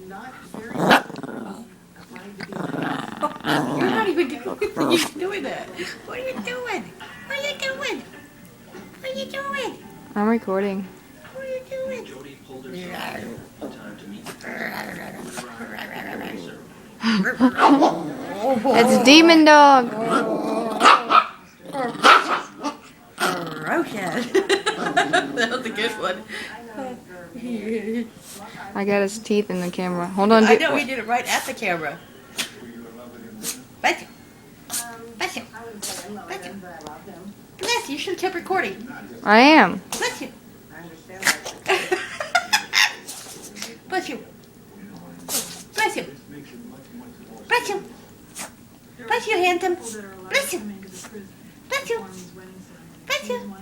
You're not even doing that. What are you doing? What are you doing? What are you doing? I'm recording. What are you doing? It's Demon Dog. Ferocious. That was a good one. I got his teeth in the camera. Hold on. I know he did it right at the camera. Bless you. Bless you. Bless you. Bless you. You should have kept recording. I am. Bless you. Bless you. Bless you. Bless you. Bless you, handsome. Bless you. Bless you. Bless you.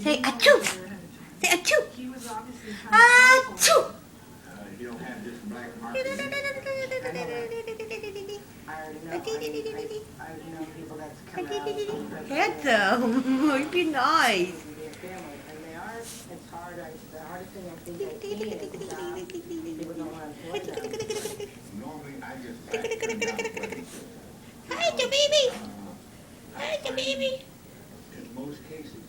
Say achoo. Say achoo. Achoo. Handsome. You'd be nice. Hi, the baby. Hi, the baby. In most cases.